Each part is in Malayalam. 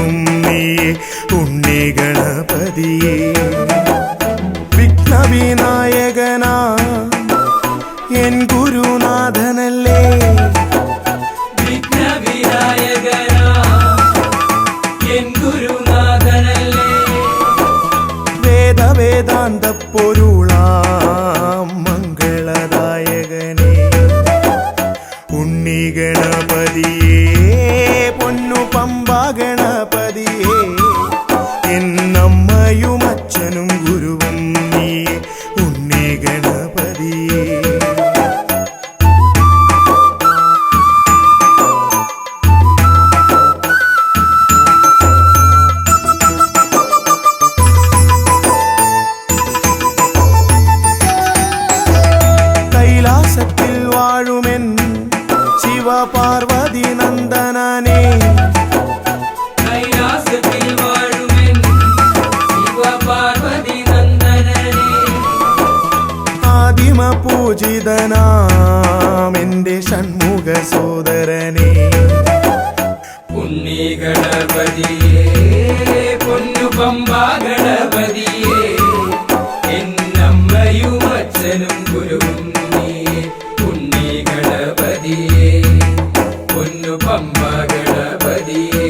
ഗുരുവും നീയേ ഉണ്ണി ഗണപതിയേ. വിഘ്നവിനായകനാ എൻ ഗുരുനാഥനല്ലേ, വിഘ്നവിനായകനാ എൻ ഗുരുനാഥനല്ലേ. വേദവേദാന്ത പൊരുളാം മംഗളദായകനേ ഉണ്ണി ഗണപതിയേ പൊന്നു പമ്പാ ഗണപതിയേ. എന്നമ്മയും അച്ഛനും ഗുരുവും നീയേ ഉണ്ണി ഗണപതിയേ. കൈലാസത്തിൽ വാഴുമെൻ ശിവപാർവതി നന്ദനനേ, കൈലാസത്തിൽ വാഴുമെൻ ശിവപാർവതി നന്ദനനേ. ആദിമ പൂജിതനാം എന്റെ ഷൺമുഖ സോദരനേ ഉണ്ണി ഗണപതിയേ പൊന്നു പമ്പാ ഗണപതിയേ. എന്നമ്മയും അച്ഛനും ഗുരുവും നീയേ ഉണ്ണി ഗണപതിയേ പൊന്നു പമ്പാ ഗണപതിയേ.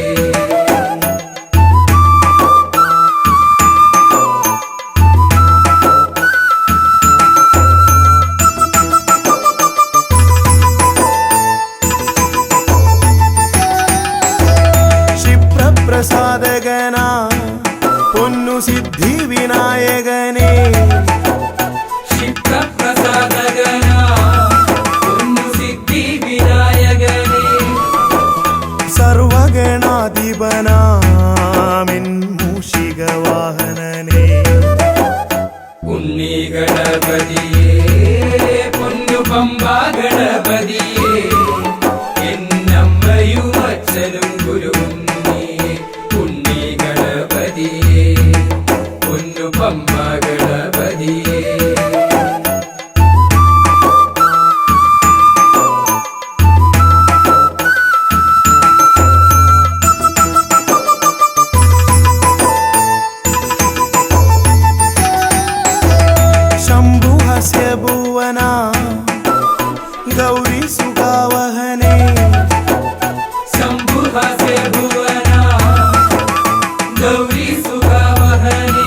ക്ഷിപ്രപ്രസാദകനാ പൊന്നു സിദ്ധി വിനായകനേ, ക്ഷിപ്രപ്രസാദകനാ പൊന്നു സിദ്ധി വിനായകനേ. സർവഗണാധിപനാമിൻ മൂഷിക വാഹനനേ ഉണ്ണി ഗണപതിയേ പൊന്നു പമ്പാ ഗണപതിയേ. എന്നമ്മയും അച്ഛനും ഗുരുവും നീയേ ഉണ്ണി ഗണപതിയേ പൊന്നു പമ്പാ ഗണപതിയേ. ശംഭുഹസ്യ ഭുവനാ ഗൗരി സുഖാവഹനേ, ശംഭുഹസ്യ ഭുവനാ ഗൗരി സുഖാവഹനേ.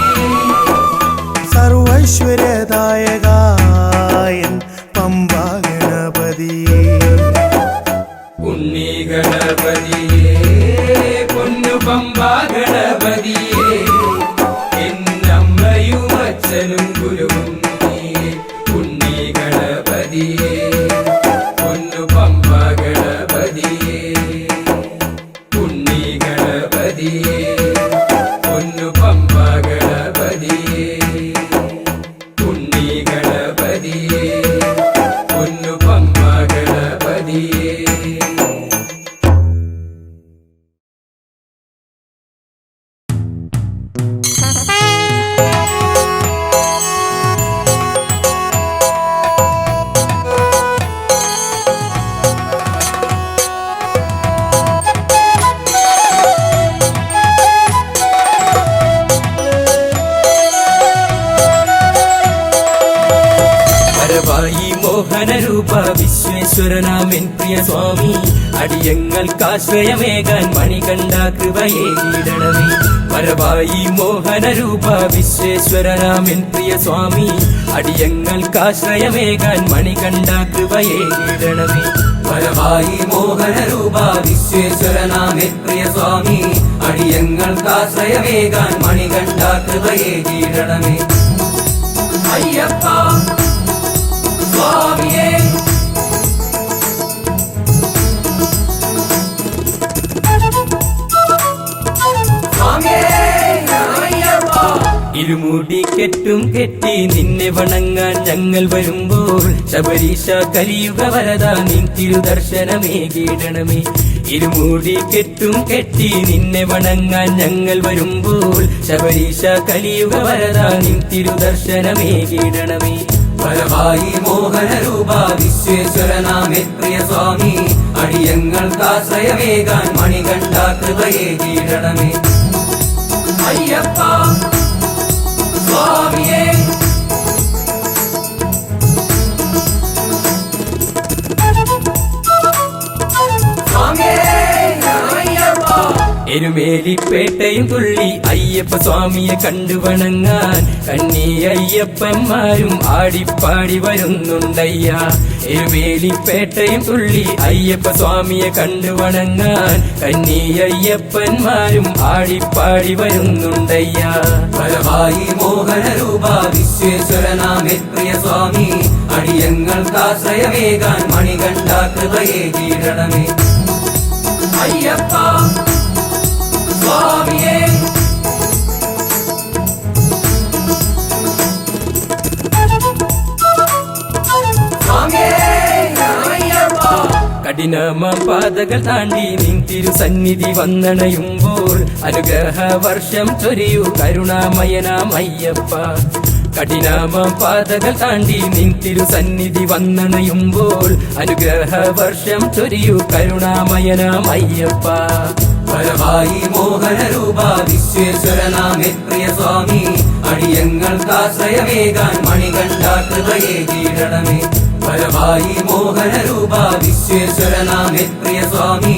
സർവൈശ്വര്യദായകായൻ പമ്പാ ഗണപതിയേ ഉണ്ണി ഗണപതിയേ പൊന്നു പമ്പാ ഗണപതിയേ. എന്നമ്മയും അച്ഛനും ഗുരുവും നീയേ ഉണ്ണി ഗണപതിയേ പൊന്നു പമ്പാ ഗണപതിയേ. ഉണ്ണി ഗണപതിയേ പൊന്നു പമ്പാ ഗണപതിയേ. ഉണ്ണി ഗണപതിയേ പൊന്നു പമ്പാ ഗണപതിയേ. വരവായി മോഹനരൂപ വിശ്വേശ്വരനാമൻ പ്രിയ സ്വാമി. അടിയങ്ങൾക്കാശ്രയമേകാൻ മണികണ്ഠ കൃപയേകിടണമേ. വരവായി മോഹനരൂപ വിശ്വേശ്വരനാമൻ പ്രിയ സ്വാമി. അടിയങ്ങൾക്കാശ്രയമേകാൻ മണികണ്ഠ കൃപയേകിടണമേ. വരവായി മോഹനരൂപ വിശ്വേശ്വരനാമൻ പ്രിയ സ്വാമി. അടിയങ്ങൾക്കാശ്രയമേകാൻ മണികണ്ഠ കൃപയേകിടണമേ. അയ്യപ്പ സ്വാമിയേ ഇരുമുടി കെട്ടും കെട്ടി നിന്നെ വണങ്ങാൻ ഞങ്ങൾ വരുമ്പോൾ ശബരീശ കലിയുഗ വരദ നിൻ തിരുദർശനമേകിടണമേ. ഇരുമുടി കെട്ടും കെട്ടി നിന്നെ വണങ്ങാൻ ഞങ്ങൾ വരുമ്പോൾ ശബരീശ കലിയുഗ വരദ നിൻ തിരുദർശനമേകിടണമേ. വരവായി മോഹനരൂപ വിശ്വേശ്വരനാമേ പ്രിയ സ്വാമി. അടിയങ്ങൾക്കാശ്രയമേകാൻ മണികണ്ഠ കൃപയേകിടണമേ. എരുമേലിപ്പേട്ടയും തുള്ളി അയ്യപ്പ സ്വാമിയെ കണ്ടു വണങ്ങാൻ കന്നി അയ്യപ്പന്മാരും ആടിപ്പാടി വരുന്നുണ്ടയ്യ. എരുമേലിപ്പേട്ടയും തുള്ളി അയ്യപ്പ സ്വാമിയെ കണ്ടു വണങ്ങാൻ കന്നി അയ്യപ്പന്മാരും ആടിപ്പാടി വരുന്നുണ്ടയ്യ. പരമായി മോഹനരൂപ വിശ്വേശ്വരനാമേ പ്രിയ സ്വാമി, അടിയങ്ങൾക്കാശ്രയമേകാൻ മണികണ്ഠ കൃപയെ കീഴണമേ. അയ്യപ്പ സ്വാമിയേ കഠിനമ പാതകൾ താണ്ടി നിൻ തിരുസന്നിധി വന്നണയുമ്പോൾ അനുഗ്രഹ വർഷം ചൊരിയൂ കരുണാമയനാം അയ്യപ്പ. കഠിനമ പാതകൾ താണ്ടി നിൻ തിരുസന്നിധി വന്നണയുമ്പോൾ അനുഗ്രഹ വർഷം ചൊരിയൂ കരുണാമയനാം അയ്യപ്പ. പരമായി മോഹനരൂപ വിശ്വേശ്വരനാമേ പ്രിയ സ്വാമി, അടിയങ്ങൾക്കാശ്രയമേകാൻ മണികണ്ഠ കൃപയെ കീഴണമേ. പരമായി മോഹനരൂപ വിശ്വേശ്വരനാമേ പ്രിയ സ്വാമി,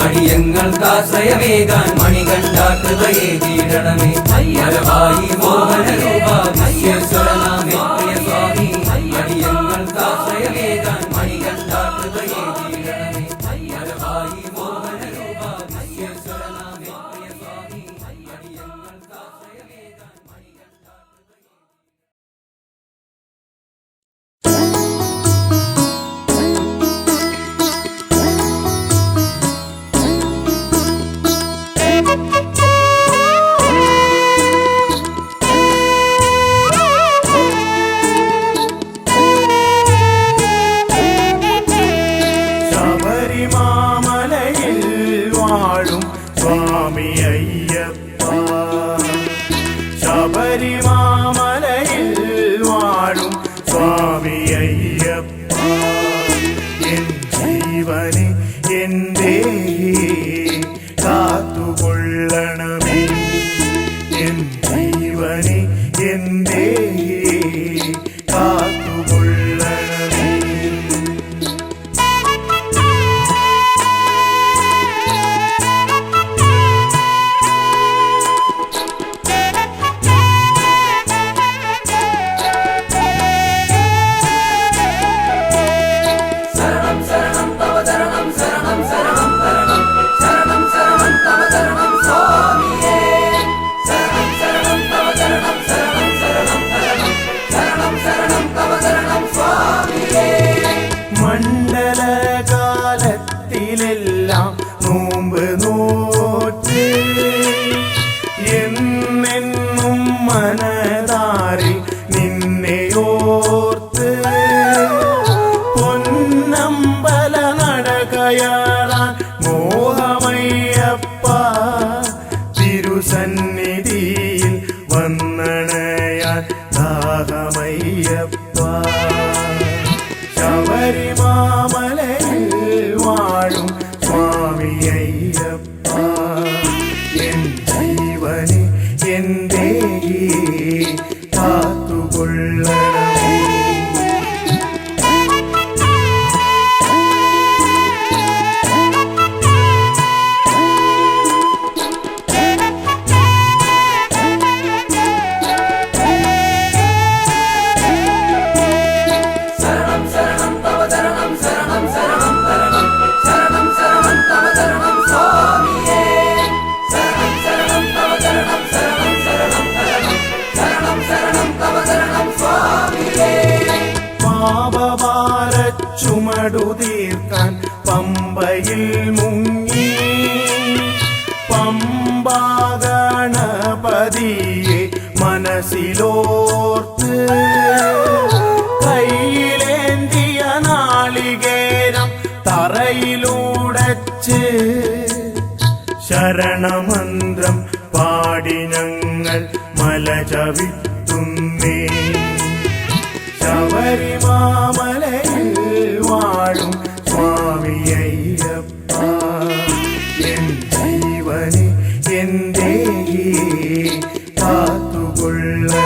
അടിയങ്ങൾക്കാശ്രയമേകാൻ മണികണ്ഠ കൃപയെ കീഴണമേ. പരമായി മോഹനരൂപ വിശ്വേശ്വരനാമേ പ്രിയ സ്വാമി, അടിയങ്ങൾക്കാശ്രയമേകാൻ മണികണ്ഠ കൃപയെ കീഴണമേ. പരമായി മോഹനരൂപ വിശ്വേശ്വരനാമേ പ്രിയ സ്വാമി, അടിയങ്ങൾക്കാശ്രയമേകാൻ മണികണ്ഠ കൃപയെ. ശബരിമാമലയിൽ വാഴും സ്വാമി അയ്യപ്പ. ശബരിമാമലയിൽ വാഴും സ്വാമി അയ്യപ്പ. എൻ ജീവനെ എന്റെ കാത്തുകൊള്ളണമേ. എൻ ജീവനെ എന്റെ കാത്തുകൊള്ളണമേ. മണ്ഡലകാലത്തിലെല്ലാം നോമ്പ് നോറ്റ് എന്നെന്നും മനതാരിൽ നിന്നെയോർത്ത് പൊന്നമ്പല നടകയറാൻ മോഹമയ്യപ്പ. തിരുസന്നിധിയിൽ വന്നണയാൻ ദാഹമയ്യപ്പ. ശബരിമാമലയിൽ വാഴും സ്വാമി അയ്യപ്പ. എൻ ജീവനെ എന്റെ കാത്തുകൊള്ളണമേ. പാപഭാരച്ചുമടു തീർക്കാൻ പമ്പയിൽ മുങ്ങി പമ്പാഗണപതിയെ മനസ്സിലോർത്ത് കയ്യിലേന്തിയ നാളികേരം തറയിലൂടച്ച് ശരണമന്ത്രം പാടി ഞങ്ങൾ മല ചവിട്ടുന്നേ. ശബരിമാമലയിൽ വാഴും സ്വാമി അയ്യപ്പ. എൻ ജീവനെ എന്റെ കാത്തുകൊള്ളണമേ.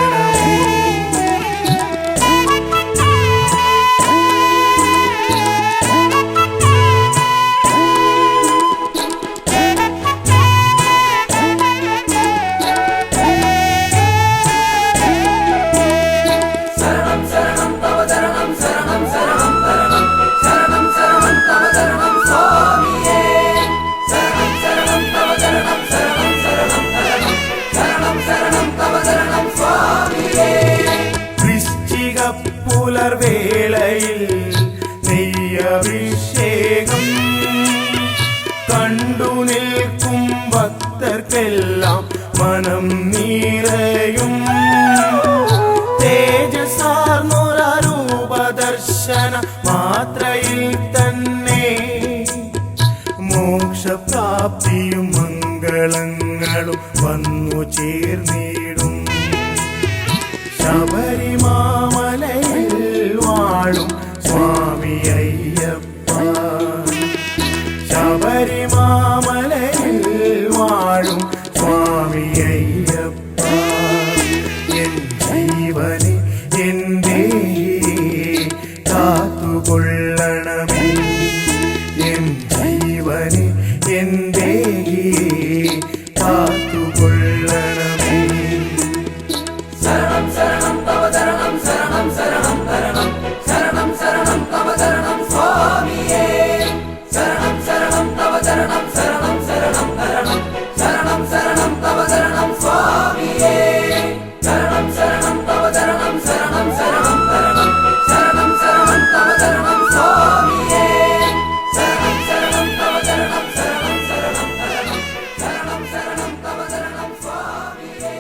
എല്ലാം മനം നിറയും തേജസാർന്നൊരൂപദർശന മാത്രയിൽ തന്നെ മോക്ഷപ്രാപ്തിയും മംഗളങ്ങളും വന്നു ചേർന്നിടും ശബരിമാമലയിൽ വാഴും സ്വാമി അയ്യപ്പ ശബരിമാമലയിൽ വാഴും സ്വാമി അയ്യപ്പ എൻ ജീവനെ എൻ്റെ കാത്തുകൊള്ളണമേ എൻ ജീവനെ എൻ്റെ കാത്തുകൊള്ളണമേ ശരണം ശരണം തവ ശരണം ശരണം ശരണം തരണം ശരണം ശരണം തവ ശരണം സ്വാമിയേ ശരണം ശരണം തവ ശരണം ശരണം ശരണം തരണം ശരണം ശരണം തവ ശരണം സ്വാമിയേ ശരണം ശരണം തവ ശരണം ശരണം ശരണം തരണം ശരണം ശരണം തവ ശരണം സ്വാമിയേ ശരണം ശരണം തവ ശരണം ശരണം ശരണം തരണം ശരണം ശരണം തവ ശരണം സ്വാമിയേ.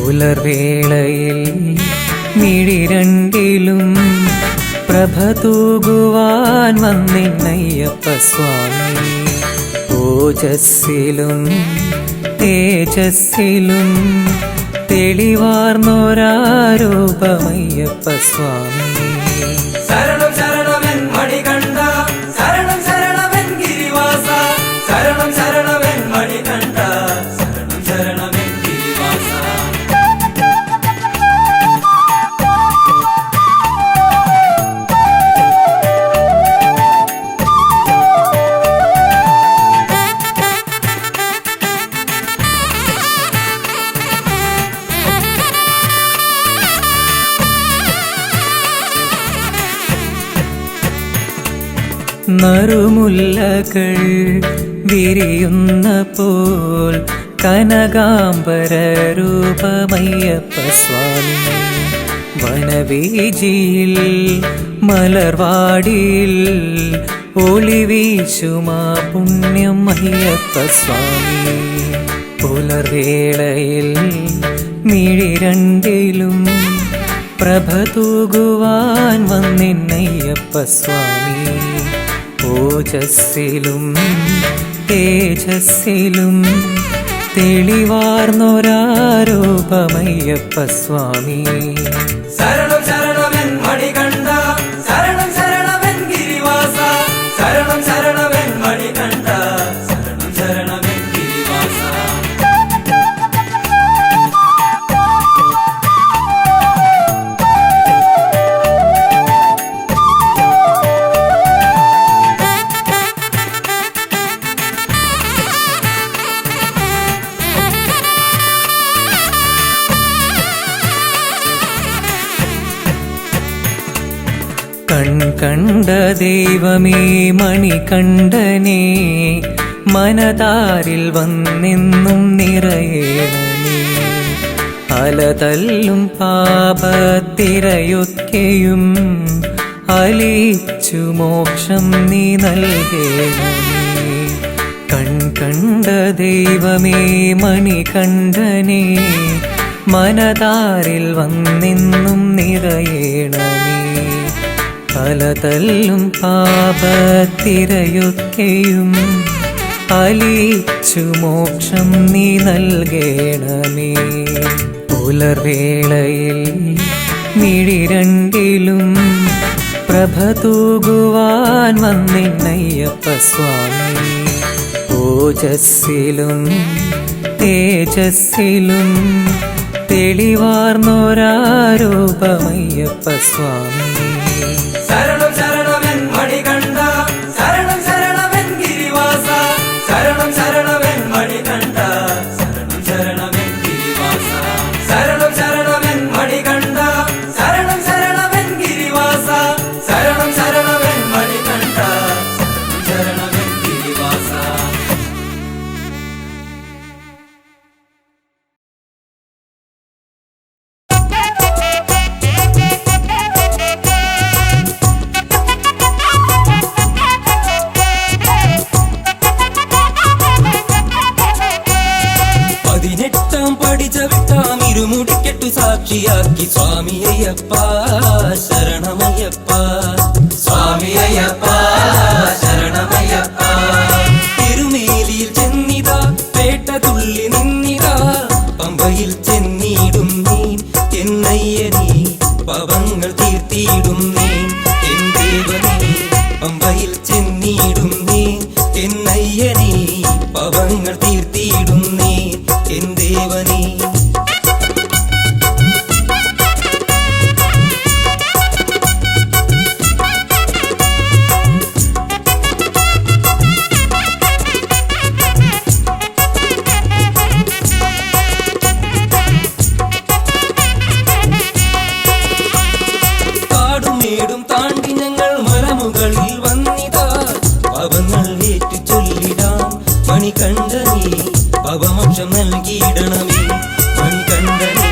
പുലർവേളയിൽ മിഴിരണ്ടിലും പ്രഭ തൂകുവാൻ വന്നിന്നയ്യപ്പ സ്വാമി ഓജസ്സിലും തേജസ്സിലും തെളിവാർന്നൊരാരൂപമയ്യപ്പ സ്വാമി ശരണം ശരണമെൻ മണികണ്ഠ ശരണം ശരണമെൻ ഗിരിവാസ ശരണം ശരണമെൻ മണികണ്ഠ ശരണം ശരണമെൻ ഗിരിവാസ. നറുമുല്ലകൾ വിരിയുന്ന പോൽ കനകാംബര രൂപമയ്യപ്പ സ്വാമി വനവീജിയിൽ മലർവാടിയിൽ ഒളിവീശുമാ പുണ്യം അയ്യപ്പ സ്വാമി പുലർവേളയിൽ മിഴിരണ്ടിലും പ്രഭ തൂകുവാൻ വന്നിന്നയ്യപ്പ സ്വാമി ഓജസ്സിലും തേജസ്സിലും തെളിവാർന്നൊരാരൂപമയ്യപ്പ സ്വാമി ശരണം ശരണമെൻ മണികണ്ഠ ശരണം ശരണമെൻ ഗിരിവാസ ശരണം ശരണമെൻ മണികണ്ഠ ശരണം ശരണമെൻ ഗിരിവാസ. കണ്ട ദൈവമേ മണികണ്ഠനേ മനതാരിൽ വന്നെന്നും നിറയേണമേ അലതല്ലും പാപത്തിരയൊക്കെയും അലിച്ചു മോക്ഷം നീ നൽകേണമേ കണ്ട ദൈവമേ മണികണ്ഠനേ മനതാരിൽ വന്നെന്നും നിറയേണമേ അലതല്ലും പാപത്തിരയൊക്കെയും അലിച്ചു മോക്ഷം നീ നൽകേണമേ പുലർവേളയിൽ മിഴിരണ്ടിലും പ്രഭ തൂകുവാൻ വന്നിന്നയ്യപ്പ സ്വാമി ഓജസ്സിലും തേജസ്സിലും തെളിവാർന്നൊരാരൂപമയ്യപ്പ സ്വാമി ശരണം ശരണമെൻ മണികണ്ഠ ശരണം ശരണമെൻ ഗിരിവാസ ശരണം ശരണമെൻ മണികണ്ഠ ശരണം ശരണമെൻ വിട്ടാം ഇരുമുടിക്കെട്ടു സാക്ഷിയാക്കി സ്വാമി അയ്യപ്പ ശരണമയ്യപ്പ സ്വാമി അയ്യപ്പ ശരണമയ്യപ്പ തിരുമേലിയിൽ ചെന്നിതാ പേട്ട തുള്ളി നിന്നിതാ പമ്പയിൽ ചെന്നിടും നീ എന്നയ്യനീ പവങ്ങൾ തീർത്തിയിടും നീ എൻ ദേവനീ പമ്പയിൽ ചെന്നിടും നീ എന്നയ്യനീ പവങ്ങൾ തീർത്തിയിടും നീ എൻ ദേവനീ കാടുമേടും താണ്ടി ഞങ്ങൾ മലമുകളിൽ വന്നിതാ പവങ്ങൾ ഏറ്റു ചൊല്ലിടാം മണികണ്ഠനീ പവമോക്ഷം നൽകിയിടണമേ മണികണ്ഠനീ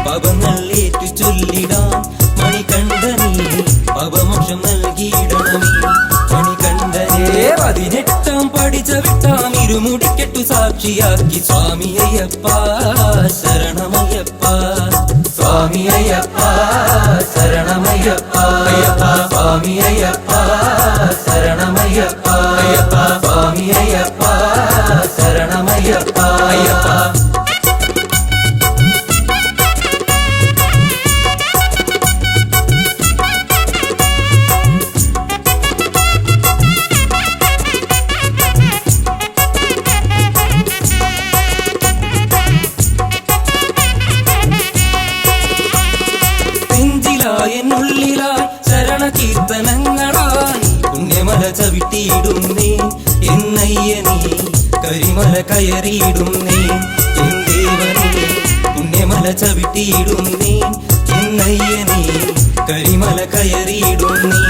പവങ്ങൾ ഏറ്റു ചൊല്ലിടാം മണികണ്ഠനീ പവമോക്ഷം നൽകിയിടണമേ മണികണ്ഠനേ 18 പഠിച്ച വിട്ടാം ഇരുമുടിക്കെട്ടു സാക്ഷിയാക്കി സ്വാമി അയ്യപ്പ ശരണമയ്യപ്പ സ്വാമി അയ്യപ്പ ശരണമയ്യപ്പ അയ്യപ്പ സ്വാമി അയ്യപ്പ ശരണമയ്യപ്പ അയ്യപ്പ സ്വാമി അയ്യപ്പ ശരണമയ്യപ്പ അയ്യപ്പ എന്നുള്ളിലായി ശരണ കീർത്തനങ്ങളായി പുണ്യമല ചവിട്ടിയിടുന്നേ എന്നയ്യനീ കരിമല കയറിയിടുന്നേ എൻ ദേവനീ പുണ്യമല ചവിട്ടിയിടുന്നേ എന്നയ്യനീ കരിമല കയറിയിടുന്നേ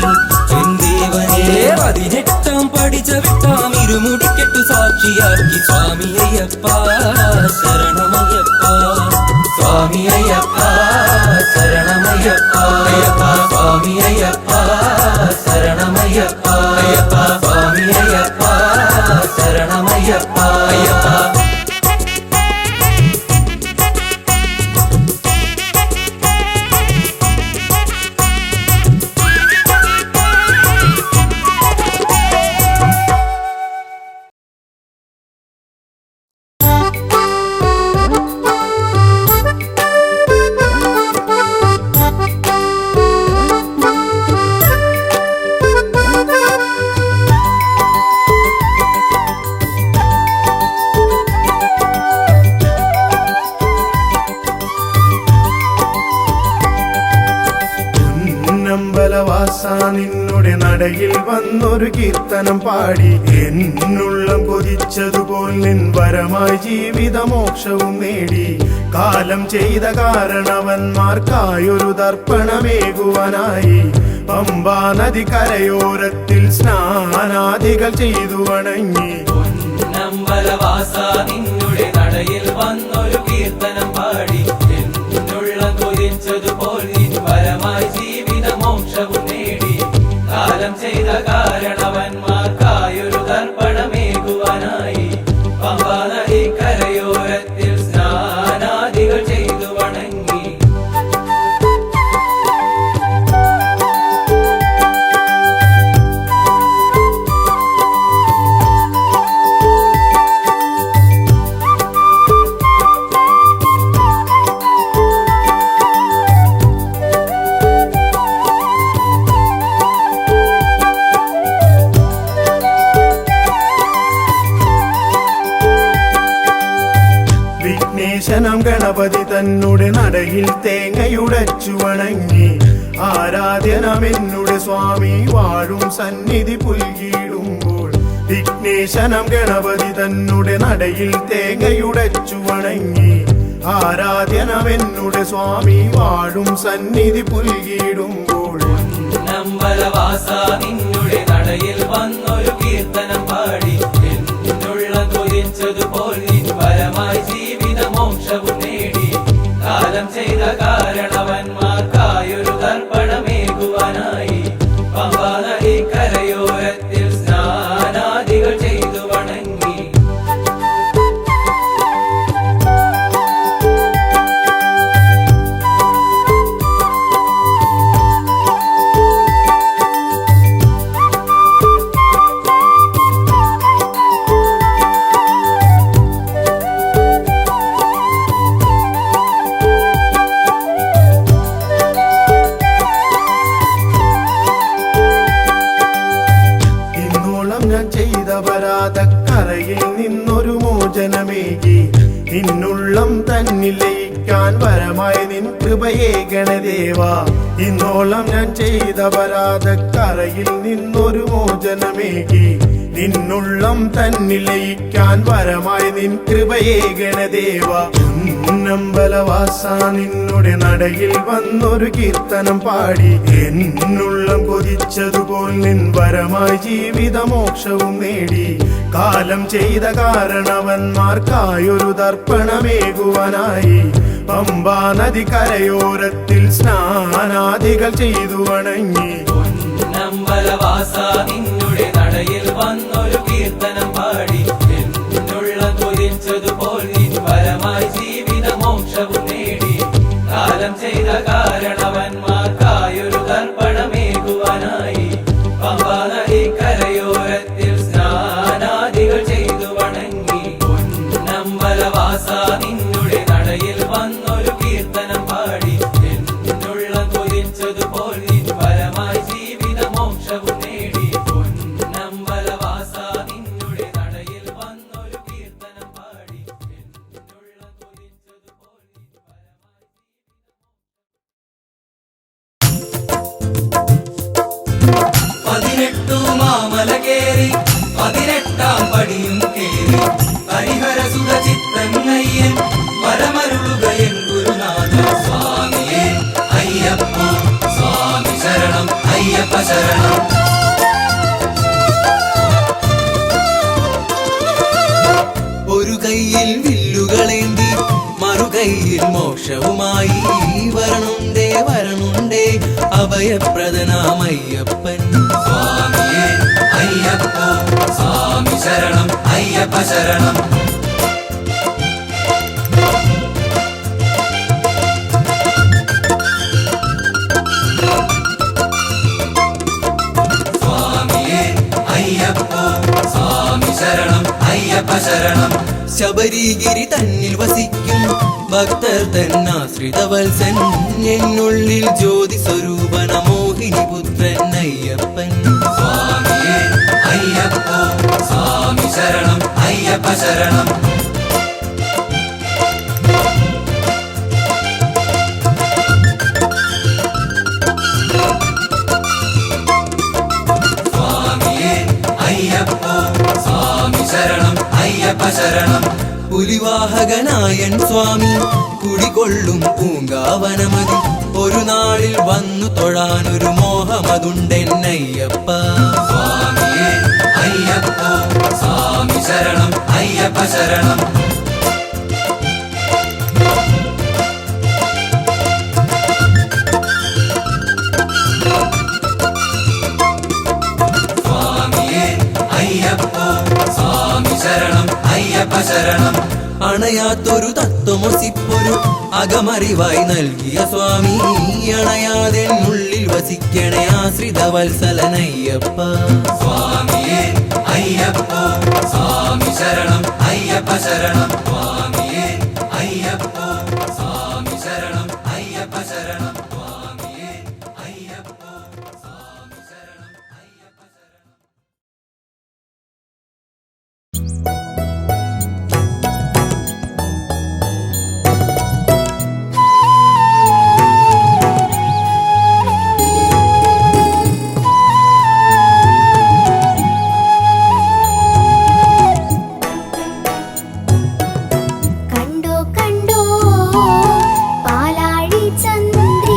എൻ ദേവനേ 18 പഠിച്ച വിട്ടാം ഇരുമുടിക്കെട്ടു സാക്ഷിയാക്കി സ്വാമി അയ്യപ്പ ശരണമയ്യപ്പ സ്വാമി അയ്യപ്പ ശരണമയ്യപ്പ അയ്യപ്പ സ്വാമി അയ്യപ്പ ശരണമയ്യപ്പ അയ്യപ്പ സ്വാമി അയ്യപ്പ ശരണമയ്യപ്പ അയ്യപ്പ നിന്നുടെ നടയിൽ വന്നൊരു കീർത്തനം പാടി എന്നുള്ളം കൊതിച്ചതുപോൽ നിൻ വരമായി ജീവിതമോക്ഷവും നേടി കാലം ചെയ്ത കാരണവന്മാർക്കായൊരു തർപ്പണമേകുവാനായി പമ്പാ നദി കരയോരത്തിൽ സ്നാനാദികൾ ചെയ്തു വണങ്ങി പൊന്നമ്പലവാസ നിന്നുടെ നടയിൽ വന്നൊരു കീർത്തനം പാടി എന്നുള്ളം കൊതിച്ചതുപോൽ നിൻ വരമായി ജീവിതമോക്ഷവും നേടി കാലം ചെയ്ത കാരണവന്മാർക്കായൊരു തർപ്പണമേകുവാനായി പമ്പാ നദി കരയോരത്തിൽ സ്നാനാദികൾ ചെയ്തു വണങ്ങി വിഘ്നേശനം ഗണപതി തന്നുടെ നടയിൽ തേങ്ങയുടച്ചു വണങ്ങി ആരാധ്യനമെന്നുടെ സ്വാമി വാഴും സന്നിധി പുൽകിടുമ്പോൾ വിഘ്നേശനം ഗണപതി തന്നുടെ നടയിൽ തേങ്ങയുടച്ചു വണങ്ങി ആരാധ്യനമെന്നുടെ സ്വാമി വാഴും സന്നിധി പുൽകിടുമ്പോൾ നമ്പലവാസ നിന്നുടെ നടയിൽ വന്നൊരു കീർത്തനം പാടി എന്നുള്ളം കൊതിച്ചതുപോൽ നിൻ വരമായി ജീവിതമോക്ഷവും നേടി കാലം ചെയ്ത കാരണവന്മാർക്കായൊരു തർപ്പണമേകുവാനായി പമ്പാ നദി കരയോരത്തിൽ സ്നാനാദികൾ ചെയ്തു വണങ്ങി തന്നിൽ ലയിക്കാൻ വരമായി നിൻ കൃപയേ ഗണദേവ. ഇന്നോളം ഞാൻ ചെയ്ത അപരാധക്കറയിൽ നിന്നൊരു മോചനമേകി നിന്നുള്ളം തന്നിൽ ലയിക്കാൻ വരമായി നിൻ കൃപയേ ഗണദേവ. പൊന്നമ്പലവാസ നിന്നുടെ നടയിൽ വന്നൊരു കീർത്തനം പാടി എന്നുള്ളം കൊതിച്ചതുപോൽ നിൻ വരമായി ജീവിതമോക്ഷവും നേടി. കാലം ചെയ്ത കാരണവന്മാർക്കായൊരു തർപ്പണമേകുവാനായി പമ്പാ നദി കരയോരത്തിൽ സ്നാനാദികൾ ചെയ്തു വണങ്ങി. പൊന്നമ്പലവാസ നിന്നുടെ നടയിൽ വന്നൊരു കീർത്തനം പാടി എന്നുള്ള കൊതിച്ചതുപോൽ നിൻ വരമായി ജീവിതമോക്ഷവും നേടി. കാലം ചെയ്ത കാരണവന്മാർക്കായൊരു തർപ്പണമേകുവാനായി പമ്പാ നദി കരയോരത്തിൽ സ്നാനാദികൾ ചെയ്തു വണങ്ങി. പൊന്നമ്പലവാസ നിന്നുടെ നടയിൽ വന്നൊരു കീർത്തനം പാടി എന്നുള്ള കൊതിച്ചതുപോൽ നിൻ വരമായി ജീവിതമോക്ഷവും നേടി. പൊന്നമ്പലവാസ നിന്നുടെ നടയിൽ വന്നൊരു കീർത്തനം പാടി എന്നുള്ള കൊതിച്ചതുപോൽ നിൻ വരമായി. 18 മാമല കേറി 18-ാം പടിയും കേറി ഹരിഹരസുത ചിത്തങ്ങയ്യൻ വരമരുളുകയൻ ഗുരുനാഥ സ്വാമിയേ അയ്യപ്പോ സ്വാമി ശരണം അയ്യപ്പ ശരണം. ഒരു കയ്യിൽ വില്ലുകളേന്തി മറുകൈയിൽ മോക്ഷവുമായി വരണുണ്ടേ വരണുണ്ടേ അഭയപ്രദനാമയ്യപ്പൻ സ്വാമിയേ അയ്യപ്പോ സ്വാമി ശരണം അയ്യപ്പ ശരണം. സ്വാമിയേ അയ്യപ്പോ സ്വാമി ശരണം അയ്യപ്പ ശരണം. ശബരിഗിരി തന്നിൽ വസിക്കും ഭക്തർ തന്നാശ്രിതവത്സൻ എന്നുള്ളിൽ ജ്യോതി സ്വരൂപന മോഹിനി പുത്രൻ അയ്യപ്പൻ സ്വാമിയേ അയ്യപ്പോ സ്വാമി ശരണം അയ്യപ്പ ശരണം. സ്വാമിയേ അയ്യപ്പോ സ്വാമി ശരണം അയ്യപ്പ ശരണം. പുലിവാഹകനായൻ സ്വാമി കുടികൊള്ളും പൂങ്കാവനമതി ഒരു നാളിൽ വന്നു തൊഴാനൊരു മോഹമതുണ്ടെന്നയ്യപ്പ സ്വാമിയേ അയ്യപ്പോ സ്വാമി ശരണം അയ്യപ്പ ശരണം. സ്വാമിയേ അയ്യപ്പോ സ്വാമി ശരണം അയ്യപ്പ ശരണം. അണയാത്തൊരു തത്വമൊസിപ്പൊരു അകമറിവായി നൽകിയ സ്വാമി അണയാതെ ഉള്ളിൽ വസിക്കണേ ആശ്രിത വത്സലനയ്യപ്പ സ്വാമിയേ അയ്യപ്പോ സ്വാമി ശരണം അയ്യപ്പ ശരണം. സ്വാമിയേ അയ്യപ്പോ സ്വാമി ശരണം അയ്യപ്പ ശരണം. സ്വാമിയേ അയ്യപ്പോ സ്വാമി ശരണം അയ്യപ്പ ശരണം. കണ്ടോ കണ്ടോ പാലാഴി ചന്ദ്ര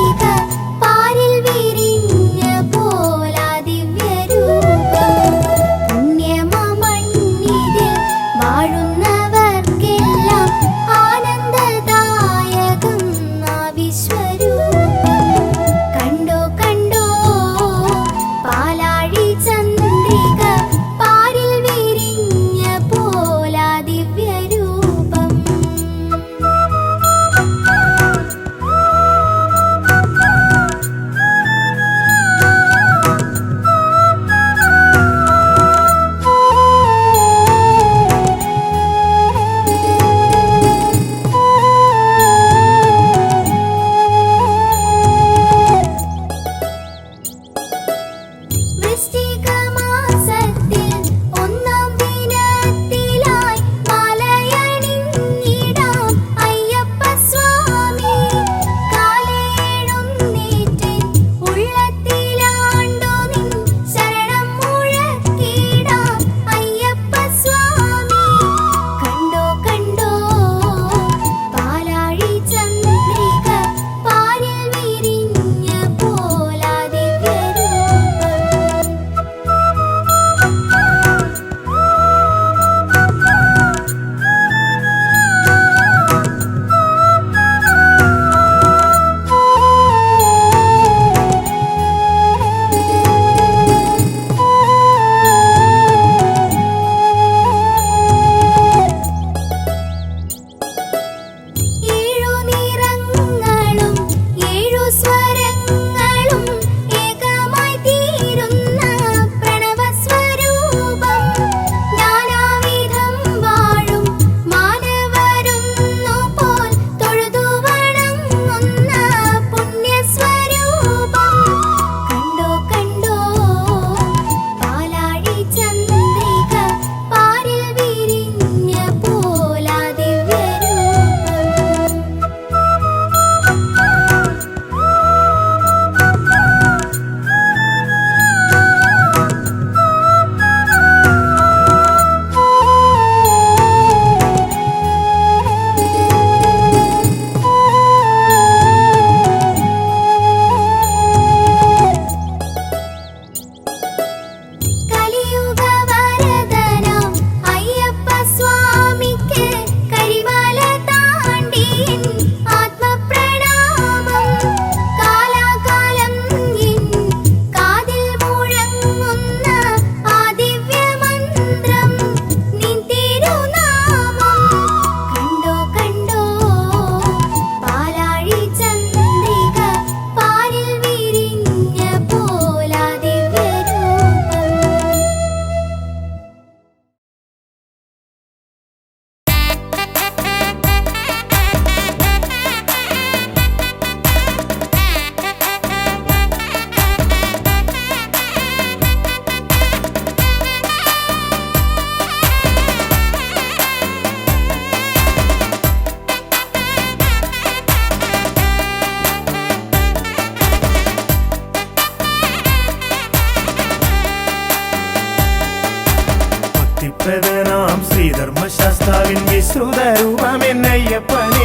വിശ്രുത രൂപമെന്നയ്യപ്പനെ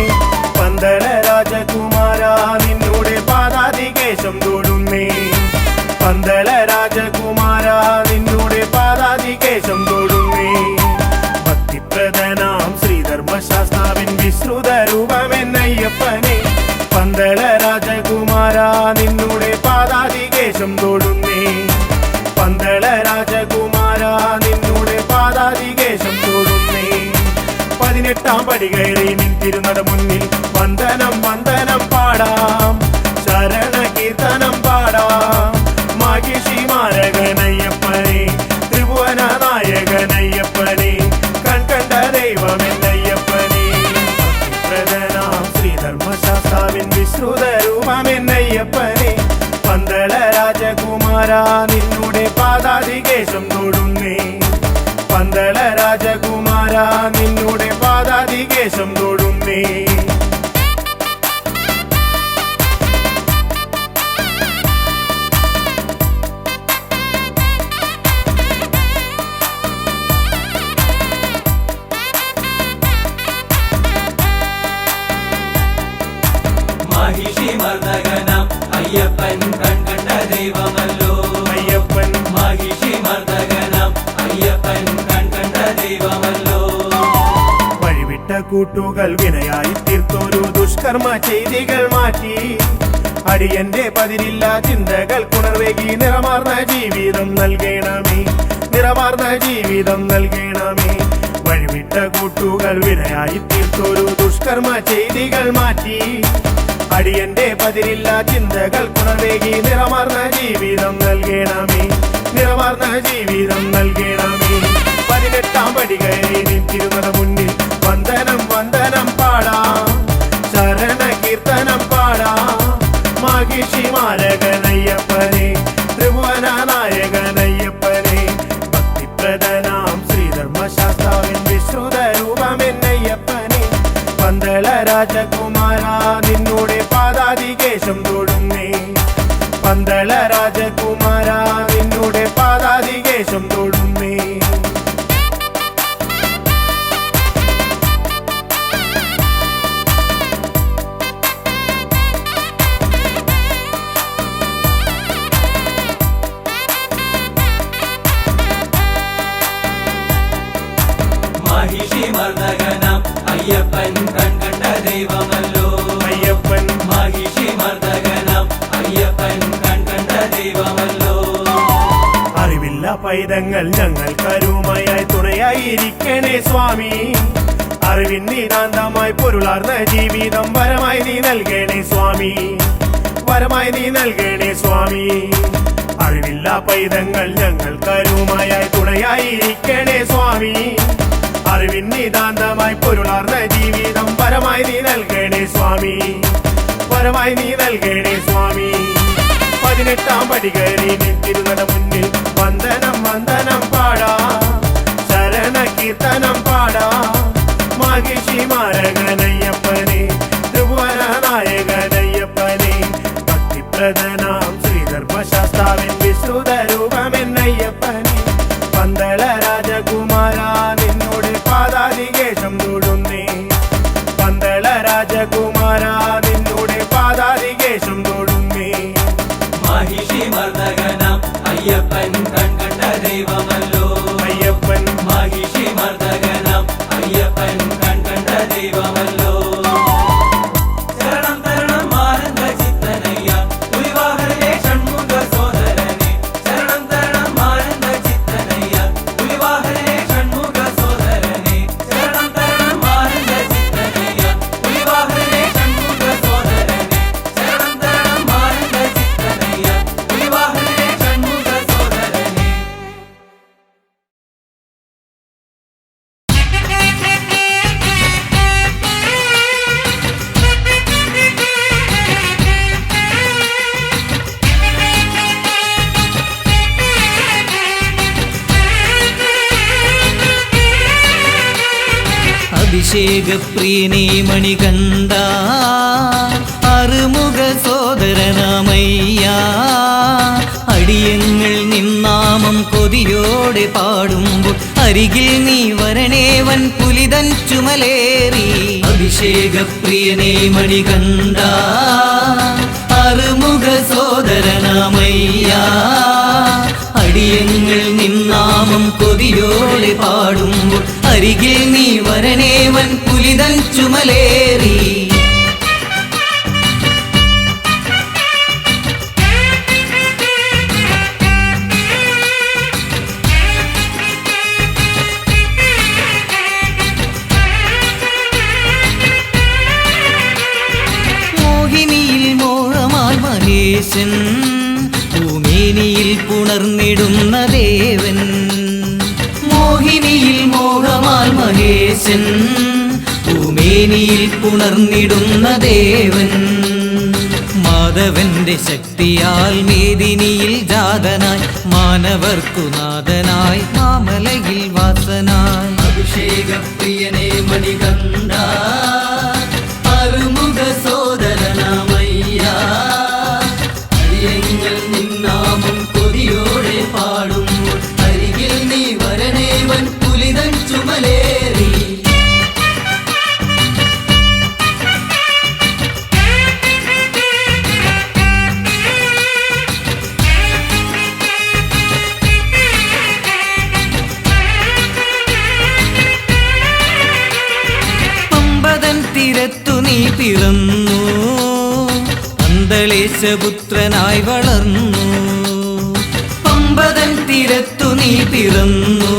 പന്തള രാജകുമാര നിന്നോടെ പാദാതികേശം തൊടുന്നേ പന്തള രാജകുമാര നിന്നോടെ പാദാതികേശം തൊടുന്നേ ഭക്തിപ്രദനാം ശ്രീധർമ്മശാസ്താവിൻ വിശ്രുത രൂപമെന്നയ്യപ്പനെ പന്തള രാജകുമാര നിന്നോടെ പാദാതികേശം തൊടുന്നേ പന്തള രാജകുമാര നിന്നോടെ പാദാതികേശം തൊടുന്നേ 18 പടി കയറി നിൻ തിരുനട മുന്നിൽ വന്ദനം വന്ദനം പാടാം ശരണ കീർത്തനം പാടാം മാഹിഷി മാരകനയ്യപ്പനെ ത്രിഭുവന നായകനയ്യപ്പനെ കൺകണ്ട ദൈവമെന്നയ്യപ്പനെ ഭക്തിപ്രദനാം ശ്രീധർമ്മശാസ്താവിൻ വിശ്രുത രൂപമെന്നയ്യപ്പനെ പന്തള രാജകുമാര നിന്നോടെ പാദാതികേശം തൊടുന്നേ പന്തള രാജകുമാര നിന്നോടെ പാദാതികേശം തൊടുന്നേ മഹിഷി മർദ്ദകനാം അയ്യപ്പൻ കൺകണ്ട ദൈവമല്ലോ അയ്യപ്പൻ മഹിഷി മർദ്ദകനാം അയ്യപ്പൻ കൺകണ്ട ദൈവമല്ലോ വഴിവിട്ട കൂട്ടുകൾ വിനയായി തീർത്തൊരു ദുഷ്കർമ്മ ചെയ്തികൾ മാറ്റി അടിയന്റെ പതിരില്ല ചിന്തകൾ പുണർവേകി നിറമാർന്ന ജീവിതം നൽകണമേ നിറമാർന്ന ജീവിതം നൽകണമേ വഴിവിട്ട കൂട്ടുകൾ വിനയായി തീർത്തൊരു ദുഷ്കർമ്മ ചെയ്തികൾ മാറ്റി അടിയന്റെ പതിരില്ല ചിന്തകൾ പുണർവേകി നിറമാർന്ന ജീവിതം നൽകണമേ നിറമാർന്ന ജീവിതം നൽകണമേ 18 പടി കയറി നിൻ തിരുനട മുന്നിൽ വന്ദനം വന്ദനം പാടാം ശരണ കീർത്തനം പാടാം മാഹിഷി മാരകനയ്യപ്പനെ ത്രിഭുവന നായകനയ്യപ്പനെ ഭക്തിപ്രദനാം ശ്രീധർമ്മശാസ്താവിൻ വിശ്രുത രൂപമെന്നയ്യപ്പനെ പന്തള രാജകുമാര നിന്നോടെ പാദാതികേശം തൊടുന്നേ പന്തള രാജകുമാര നിന്നോടെ പാദാതികേശം തൊടുന്നേ മഹിഷി മർദ്ദകനാം അയ്യപ്പൻ കൺകണ്ട ദൈവമല്ലോ അയ്യപ്പൻ മഹിഷി മർദ്ദകനാം അയ്യപ്പൻ കൺകണ്ട ദൈവമല്ലോ അറിവില്ല പൈതങ്ങൾ ഞങ്ങൾ കരുമയായി തുണയായിരിക്കണേ സ്വാമി അറിവിൻ നിതാന്തമായി പൊരുളാർന്ന ജീവിതം വരമായി നീ നൽകണേ സ്വാമി വരമായി നീ നൽകണേ സ്വാമി അറിവില്ല പൈതങ്ങൾ ഞങ്ങൾ കരുമയായി തുണയായിരിക്കണേ സ്വാമി അറിവിൻ നിതാന്തമായി പൊരുളാർന്ന ജീവിതം വരമായി നീ നൽകണേ സ്വാമി വരമായി നീ നൽകണേ സ്വാമി 18 പടി കയറി നിൻ തിരുനട മുന്നിൽ വന്ദനം വന്ദനം പാടാം ശരണ കീർത്തനം പാടാം മാഹിഷി മാരകനയ്യപ്പനെ ത്രിഭുവന നായകനയ്യപ്പനെ ഭക്തിപ്രദനാം ശ്രീധർമ്മശാസ്താവിൻ വിശ്രുത രൂപമെന്നയ്യപ്പനെ പന്തള രാജകുമാര നിന്നോട് പാദാതികേശം തൊടുന്നേ പന്തള രാജകുമാര നിന്നോട് പാദാതികേശം തൊടുന്നേ മഹിഷി മർദ്ദകനാം അയ്യപ്പൻ കൺകണ്ട ദൈവമല്ലോ അയ്യപ്പൻ മഹിഷി മർദ്ദകനാം അയ്യപ്പൻ കൺകണ്ട ദൈവമല്ലോ ശരണം തരണം ആനന്ദ ചിത്തനയ്യ പുലിവാഹനേ ഷൺമുഖ സോദരനെ ശരണം തരണം ആനന്ദ ചിത്തനയ്യ പുലിവാഹനേ ഷൺമുഖ സോദരനെ ശരണം തരണം ആനന്ദ ചിത്തനയ്യ പുലിവാഹനേ ഷൺമുഖ സോദരനെ ശരണം തരണം ആനന്ദ ചിത്തനയ്യ പുലിവാഹനേ ഷൺമുഖ സോദരനെ അഭിഷേകപ്രിയനേ മണികണ്ഠ അറുമുഖ സോദരനാമയ്യ അടിയങ്ങൾ നിന്നാമം കൊതിയോടെ പാടുമ്പോൾ അരികിൽ നീ വരണേ വൻ പുലി പുലിതൻ ചുമലേറി അഭിഷേകപ്രിയനേ മണികണ്ഠ അറുമുഖ സോദരനാമയ്യ അടിയങ്ങൾ നിന്നാമം കൊതിയോടെ പാടുമ്പോൾ അരികിൽ നീ വരണേവൻ പുലിതൻ ചുമലേറി മഹേശൻ ഭൂമേനിയിൽ പുണർന്നിടുന്ന ദേവൻ മോഹിനിയിൽ മോഹമാൽ മഹേശൻ ഭൂമേനിയിൽ പുണർന്നിടുന്ന ദേവൻ മാധവന്റെ ശക്തിയാൽ മേദിനിയിൽ ജാതനായി മാനവർക്കു നാഥനായി മാമലയിൽ വാസനായി അഭിഷേകപ്രിയനേ മണികണ്ഠ അറുമുഖ സോദരനാമയ്യ അരിയങ്ങൾ നിന്നാമം കൊതിയോടെ പാടുമ്പോൾ അരികിൽ നീ വരണേവൻ പുലിതൻ ചുമലേറി തീരത്തു നീ പിറന്നു പന്തളേശപുത്രനായി വളർന്നു പമ്പതൻ തീരത്തു നീ പിറന്നു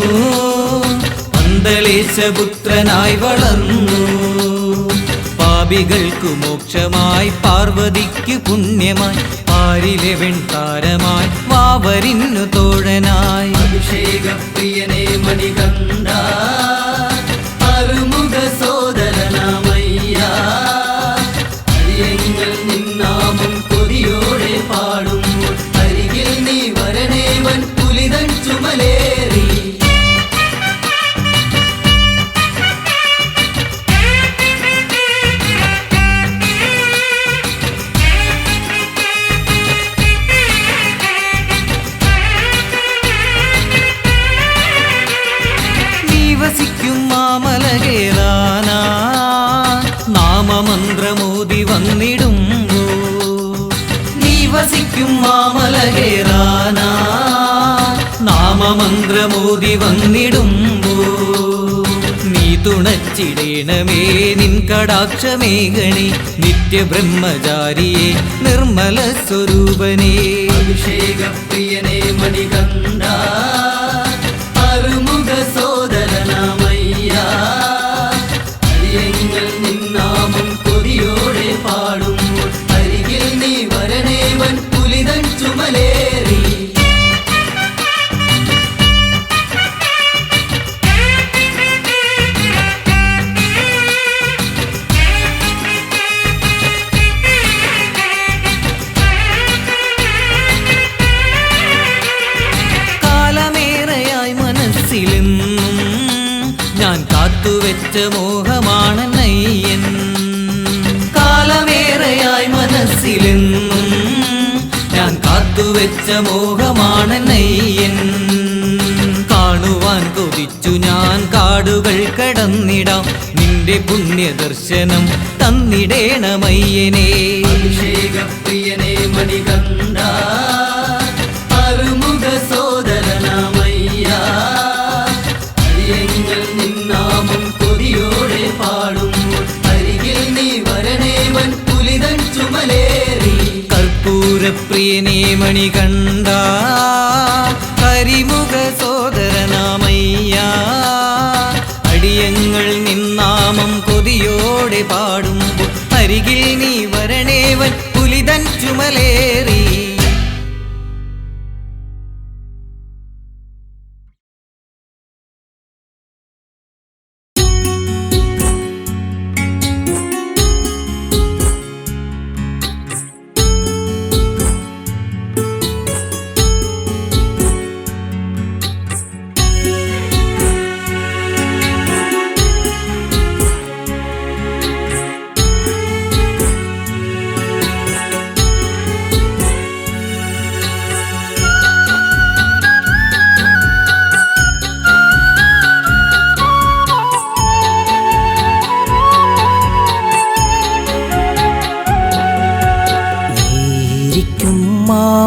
പന്തളേശപുത്രനായി വളർന്നു പാപികൾക്കു മോക്ഷമായി പാർവതിക്കു പുണ്യമായി പാരിലെ വെൺതാരമായി വാവരിന്നു തോഴനായി അഭിഷേകപ്രിയനേ മണികണ്ഠ അറുമുഖ സോദരനാമയ്യ അരിയങ്ങൾ നിന്നാമം കൊതിയോടെ പാടുമ്പോൾ അരികിൽ നീ വരണേവൻ പുലിതൻ ചുമലേറി മാമലകേറാനാ നാമമന്ത്രമോദി വന്നിടുമ്പോ നീ വസിക്കും മാമലകേറാനാ നാമമന്ത്രമോദി വന്നിടുമ്പോ നീ തുണച്ചിടേണമേ നിൻ കടാക്ഷമേഘണി നിത്യബ്രഹ്മചാരിയെ നിർമ്മല സ്വരൂപനേ അഭിഷേകപ്രിയനേ മണികണ്ഠ അറുമുഖ സോദരനാമയ്യ അരിയങ്ങൾ നിന്നാമം കൊതിയോടെ പാടുമ്പോൾ അരികിൽ നീ വരണേവൻ പുലിതൻ ചുമലേറി കാലമേറെയായി മനസ്സിലെന്നും ഞാൻ കാത്തുവെച്ച മോഹമാണയ്യൻ കാലമേറെയായി മനസ്സിലെന്നും ഞാൻ കാത്തുവെച്ച മോഹമാണയ്യൻ കാണുവാൻ കൊതിച്ചു ഞാൻ കാടുകൾ കടന്നിടാം നിന്റെ പുണ്യദർശനം തന്നിടേണമയ്യനേ അഭിഷേകപ്രിയനേ മണികണ്ഠ അറുമുഖ സോദരനാമയ്യ അരിയങ്ങൾ നിന്നാമം കൊതിയോടെ പാടുമ്പോൾ അരികിൽ നീ വരണേവൻ പുലിതൻ ചുമലേറി കർപ്പൂരപ്രിയനേ മണികണ്ഠ കരിമുഖ സോദരനാമയ്യ അടിയങ്ങൾ നിന്നാമം കൊതിയോടെ പാടുമ്പോൾ അരികിൽ നീ വരണേവൻ പുലിതൻ ചുമലേറി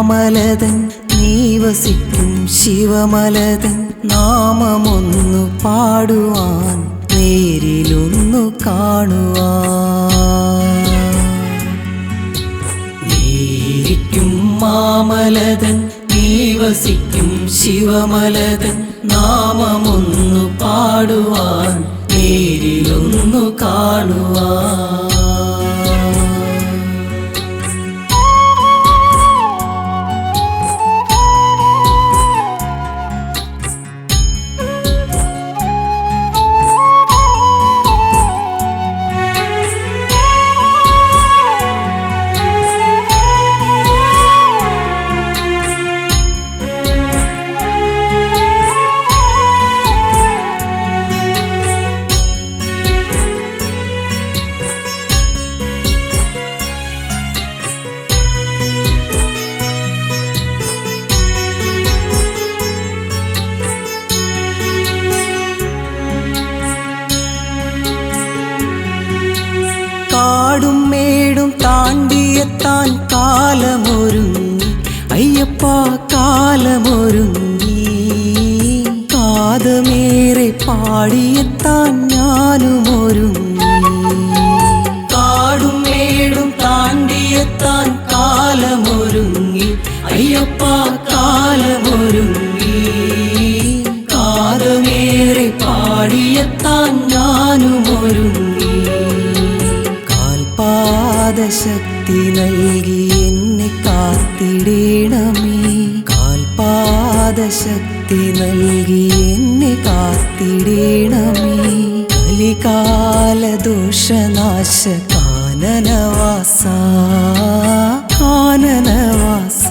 മാമലതൻ നീ വസിക്കും ശിവമലതൻ നാമമൊന്നു പാടുവാൻ നേരിലൊന്നു കാണുവാൻ നീരിക്കും മാമലതൻ നീ വസിക്കും ശിവമലതൻ നാമമൊന്നു പാടുവാൻ നേരിലൊന്നു കാണുവാൻ കാടും മേടും താണ്ടിയെത്താൻ കാലമൊരുങ്ങി അയ്യപ്പ കാലമൊരുങ്ങി കാതമേറെ പാടിയെത്താൻ ഞാനും ഒരുങ്ങി കാടും മേടും താണ്ടിയെത്താൻ കാലമൊരുങ്ങി അയ്യപ്പ കാലമൊരുങ്ങി കാതമേറെ പാടിയെത്താൻ ഞാനും ഒരുങ്ങി പാദശക്തി നൽകി എന്നെ കാത്തിടേണമേ കാൽപാദശക്തി നൽകി എന്നെ കാത്തിടേണമേ കലികാല ദോഷനാശ കാനനവാസ കാനനവാസ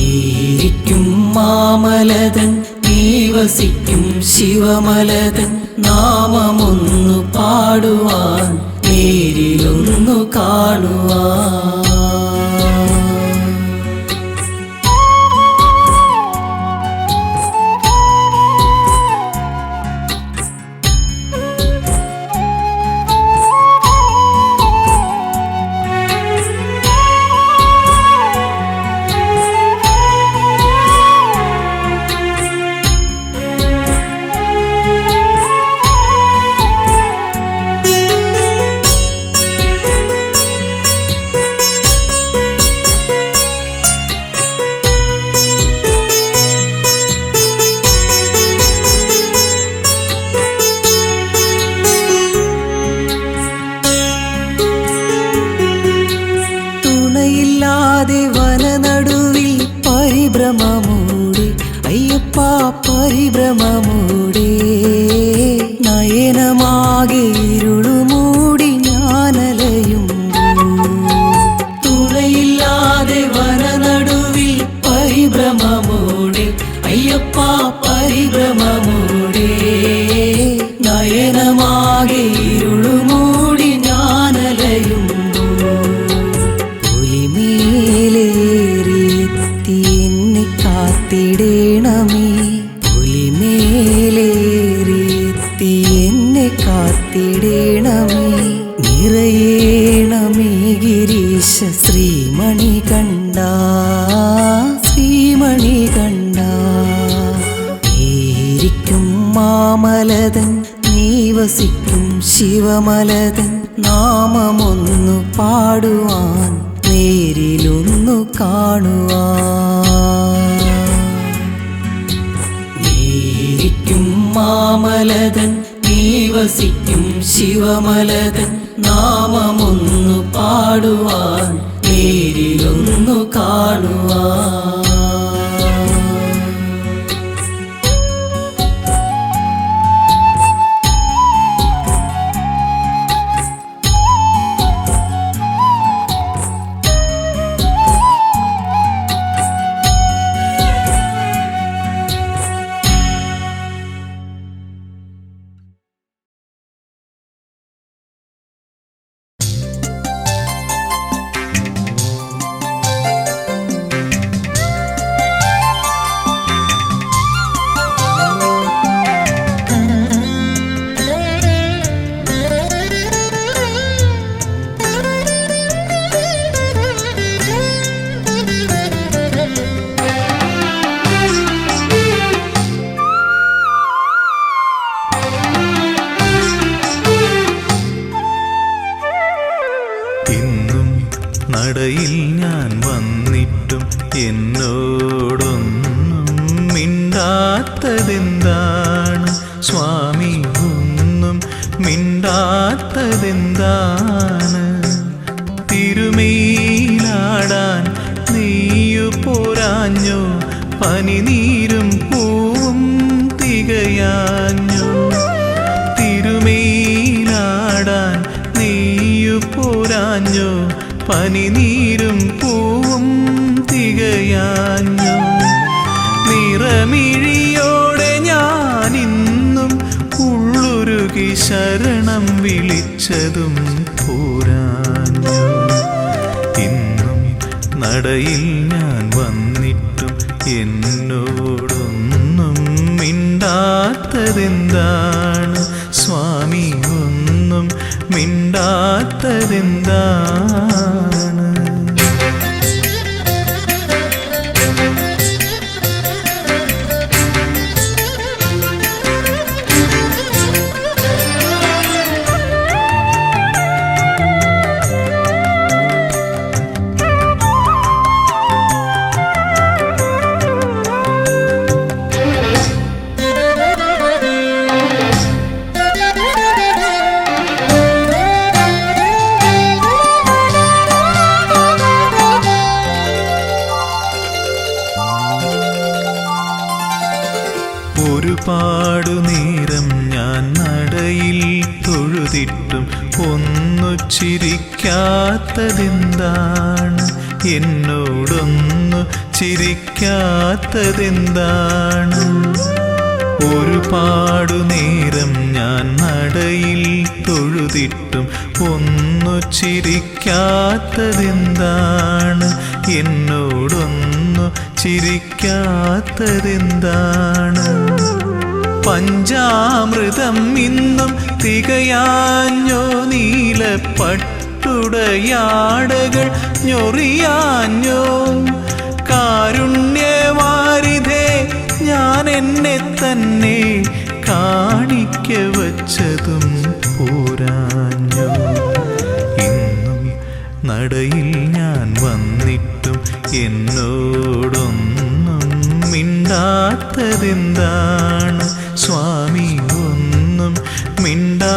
ഏരിക്കും മാമലതൻ നീ വസിക്കും ശിവമലതൻ നാമമൊന്നു പാടുവാൻ നേരിലൊന്നു കാണുവാൻ തുണയില്ലാതെ വനനടുവിൽ പരിഭ്രമമൂടെ അയ്യപ്പ പരിഭ്രമമൂടെ നയനമാകെ ഇരുളുമൂടി ഞാനലയുമ്പോൾ തുണയില്ലാതെ വനനടുവിൽ പരിഭ്രമമൂടെ അയ്യപ്പ പരിഭ്രമമൂടെ നയനമാകെ ഇരുളുമൂടി ഞാനലയുമ്പോൾ പുലിമേലേറിയെത്തി എന്നെ കാത്തിടേണമേ പുലിമേലേറിയെത്തി എന്നെ കാത്തിടേണമേ നിറയേണമേ ഗിരീശ ശ്രീമണി കണ്ട ശ്രീമണി കണ്ട ഏരിക്കും മാമലതൻ നീ വസിക്കും ശിവമലതൻ നാമമൊന്നു പാടുവാൻ നേരിലൊന്നു കാണുവാൻ നേരിക്കും മാമലതൻ നീ വസിക്കും ശിവമലതൻ നാമമൊന്നു പാടുവാൻ നേരിലൊന്നു കാണുവാൻ ഇന്നും നടയിൽ ഞാൻ വന്നിട്ടും എന്നോടൊന്നും മിണ്ടാത്തതെന്താണ് സ്വാമി, ഒന്നും മിണ്ടാത്തതെന്താണ്? തിരുമേലാടാൻ നീയു പോരാഞ്ഞോ, പനിനീരും പൂവും തികയാഞ്ഞോ? തിരുമേലാടാൻ നീയു പോരാഞ്ഞോ, പനിനീരും പൂവും തികയാഞ്ഞോ? നിറമിഴിയോടെ ഞാനിന്നും ഉള്ളുരുകി ശരണം വിളിച്ചതും പോരാഞ്ഞോ? ഇന്നും നടയിൽ ഞാൻ വന്നിട്ടും എന്നോടൊന്നും മിണ്ടാത്തതെന്താണ് സ്വാമി, ഒന്നും മിണ്ടാത്തതെന്താണ്? ഒരുപാടു നേരം ഞാൻ നടയിൽ തൊഴുതിട്ടും ഒന്നു ചിരിക്കാത്തതെന്താണ്? എന്നോടൊന്നു ചിരിക്കാത്തതെന്താണ്? ഒരുപാടു നേരം ഞാൻ നടയിൽ തൊഴുതിട്ടും ഒന്നു ചിരിക്കാത്തതെന്താണ്? എന്നോടൊന്നു ചിരിക്കാത്തതെന്താണ്? പഞ്ചാമൃതം ഇന്നും തികയാഞ്ഞോ, നീലപ്പട്ടുടയാടകൾ ഞൊറിയാഞ്ഞോ? കാരുണ്യവാരിധേ, ഞാൻ എന്നെ തന്നെ കാണിക്ക വച്ചതും പോരാഞ്ഞോ? ഇന്നും നടയിൽ ഞാൻ വന്നിട്ടും എന്നോടൊന്നും മിണ്ടാത്തതെന്താണ് സ്വാമി, ഒന്നും മിണ്ടാത്തതെന്താണ്?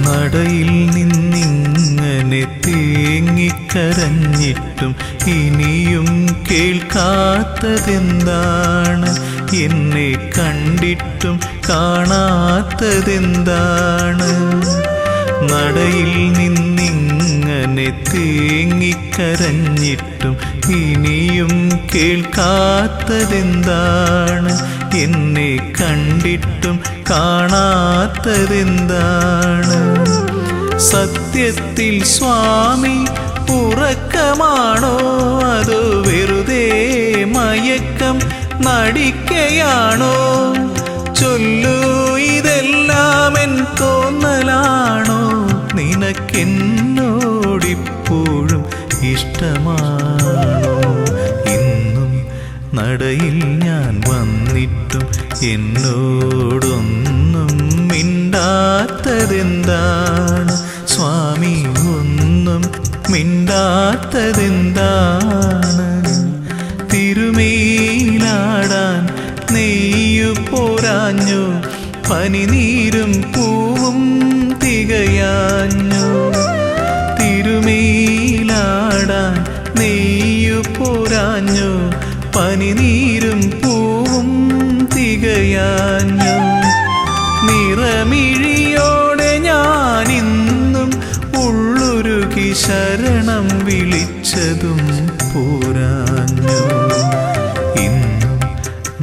നടയിൽ നിന്നിങ്ങനെ തേങ്ങിക്കരഞ്ഞിട്ടും ഇനിയും കേൾക്കാത്തതെന്താണ്? എന്നെ കണ്ടിട്ടും കാണാത്തതെന്താണ്? നടയിൽ നിന്നിങ്ങനെ തേങ്ങിക്കരഞ്ഞിട്ടും ഇനിയും കേൾക്കാത്തതെന്താണ്? എന്നെ കണ്ടിട്ടും കാണാത്തതെന്താണ്? സത്യത്തിൽ സ്വാമി ഉറക്കമാണോ, അതോ വെറുതെ മയക്കം നടിക്കയാണോ? ചൊല്ലൂ, ഇതെല്ലാം എൻ തോന്നലാണോ? നിനക്കെന്നോടിപ്പോഴും ഇഷ്ടമാണോ? ഇന്നും നടയിൽ ഞാൻ വന്നിട്ടും എന്നോടൊന്നും മിണ്ടാത്തതെന്താണ് സ്വാമി, ഒന്നും മിണ്ടാത്തതെന്താണ്? തിരുമേലാടാൻ നെയ്യു പോരാഞ്ഞു, പനിനീരും പൂവും തികയാഞ്ഞു? തിരുമേലാടാൻ നെയ്യു പോരാഞ്ഞു, പനിനീരും പൂവും തികയാഞ്ഞു? നിറമിഴിയോടെ ഞാനിന്നും ഉള്ളുരുകി ശരണം വിളിച്ചതും പോരാഞ്ഞു? ഇന്നും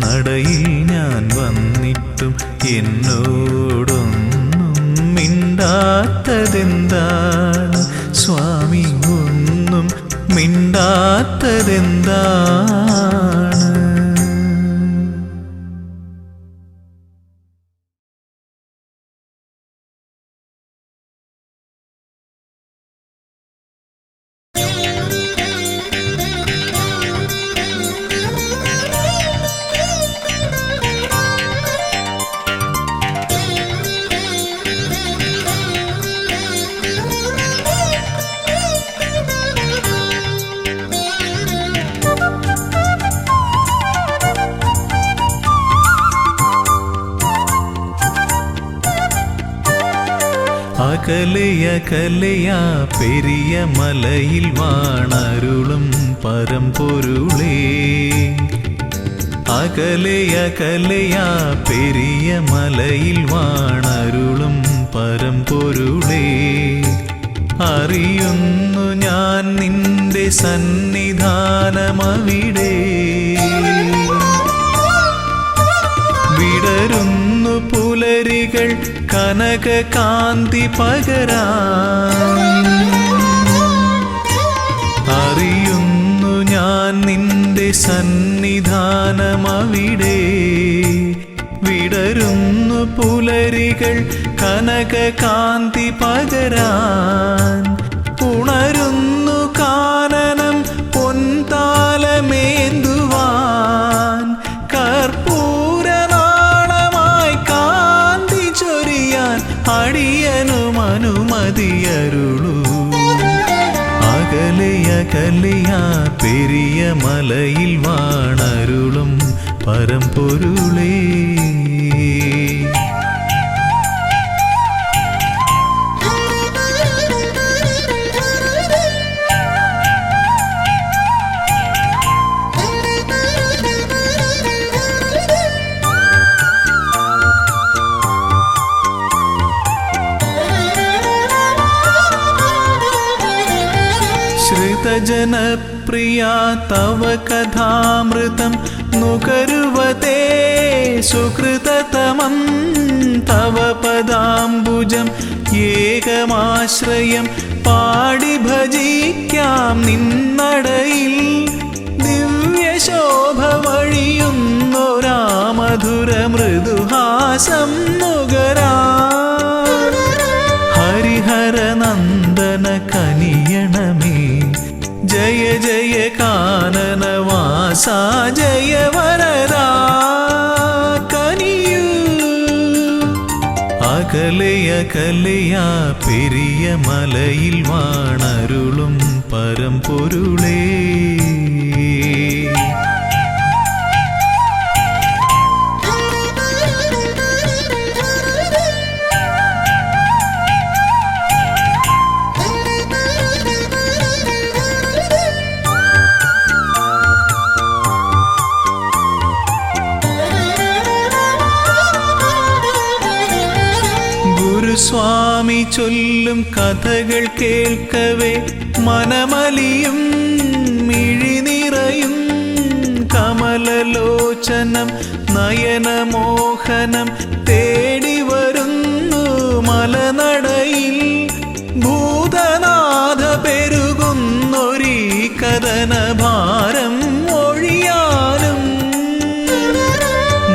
നട നടയിൽ ഞാൻ വന്നിട്ടും എന്നോടൊന്നും മിണ്ടാത്തതെന്താണ് സ്വാമി, ഒന്നും മിണ്ടാത്തതെന്താണ്? അകലയകലയാ പെരിയ മലയിൽ വാണരുളും പരമ്പൊരുളേ, അകലയകലയാ പെരിയ മലയിൽ വാണരുളും പരമ്പൊരുളേ, അറിയുന്നു ഞാൻ നിന്റെ സന്നിധാനമവിടെ. വിടരുന്നു പുലരികൾ കനക കാന്തി പകരാൻ, അറിയുന്നു ഞാൻ നിന്റെ സന്നിധാനമവിടെ. വിടരുന്നു പുലരികൾ കനക കാന്തി പകരാൻ, ഉണരുന്നു കാനനം പൊൻതാലമേന്തുവാൻ, കർപ്പൂരനാളമായി കാന്തി ചൊരിയാൻ അടിയനും അനുമതിയരുളൂ. അകലയകലയാ പെരിയ മലയിൽ വാണരുളും പരമ്പൊരുളേ. ശ്രുതജനപ്രിയാ തവ കഥാമൃതം നുകരുവതേ സുകൃതതമം, തവ പദാംബുജം ഏകമാശ്രയം പാടി ഭജിക്കാം നിന്നടയിൽ. ദിവ്യശോഭ വഴിയുന്നൊരാ മധുര മൃദുഹാസം നുകരാ, ഹരിഹരനന്ദന കനിയണമേ. ജയ ജയ കാനനവാസ ജയ വരദാ കനിയൂ. അകലയകലയാ പെരിയ മലയിൽ വാണരുളും പരമ്പൊരുളേ. സ്വാമി ചൊല്ലും കഥകൾ കേൾക്കവേ മനമലിയും മിഴിനിറയും, കമലലോചനം നയനമോഹനം തേടി വരുന്നു മലനടയിൽ. ഭൂതനാഥ പെരുകുന്നൊരീ കഥനഭാരം ഒഴിയാനും,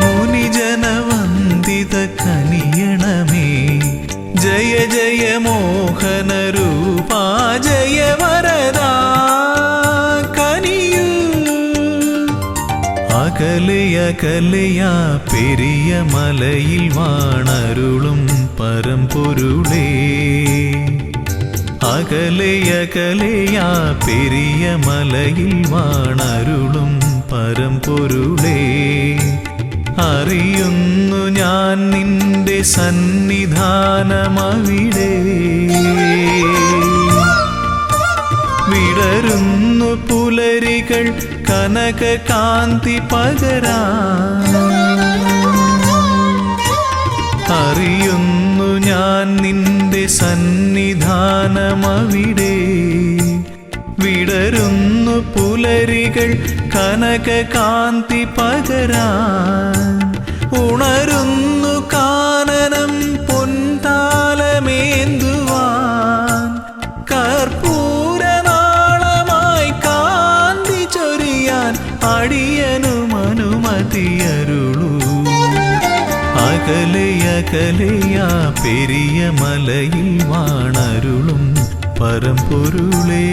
മുനിജനവന്ദിത കനിയണമേ. ജയ ജയ മോഹന രൂപാ ജയ വരദാ കനിയൂ. അകലയകലയാ പെരിയ മലയിൽ വാണരുളും പരമ്പൊരുളേ. അകലയകലയാ പെരിയ മലയിൽ വാണരുളും പരമ്പൊരുളേ. അറിയുന്നു ഞാൻ നിന്റെ സന്നിധാനമവിടെ. വിടരുന്നു പുലരികൾ കനക കാന്തി പകരാൻ, അറിയുന്നു ഞാൻ നിന്റെ സന്നിധാനമവിടെ. വിടരുന്നു പുലരികൾ കനകകാന്തി പകരാൻ ഉണരുന്നു കാനനം പൊൻതാലമേന്തുവാൻ കർപ്പൂരനാളമായി കാന്തി ചൊരിയാൻ അടിയനും അനുമതിയരുളൂ. അകലെയകലെയാ പെരിയ മലയിൽ വാണരുളും പരമ്പൊരുളേ.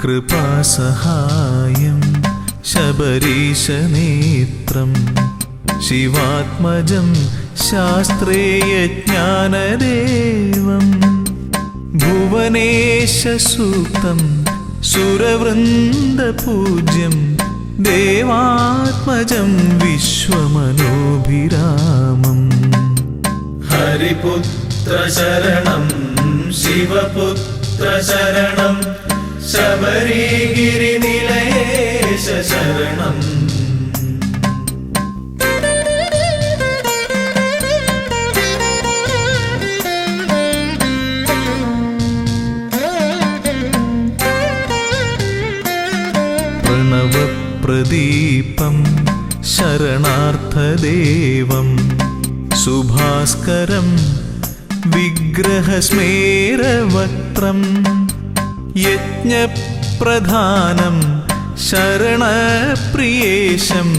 കൃപാസഹായം ശബരീശനേത്രം ശിവാത്മജം ശാസ്ത്രേയജ്ഞാനദേവം ഭുവനേശസൂക്തം സുരവൃന്ദപൂജ്യം ദേവാത്മജം വിശ്വമനോഭിരാമം. ഹരിപുത്ര ശരണം ശിവപുത്ര ശരണം ശബരിഗിരിനിലയേശ ശരണം. പ്രണവപ്രദീപം ശരണാർത്ഥദേവം സുഭാസ്കരം വിഗ്രഹസ്മേരവക്ത്രം യജ്ഞപ്രധാനം ശരണപ്രിയേശം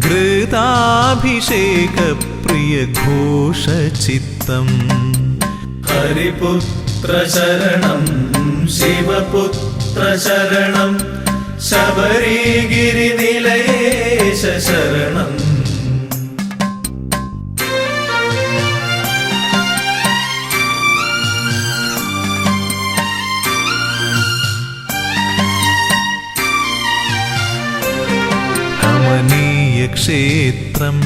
ഘൃതാഭിഷേകപ്രിയഘോഷചിത്തം. ഹരിപുത്ര ശരണം ശിവപുത്ര ശരണം ശബരിഗിരിനിലയേശ ശരണം. ക്ഷേത്രം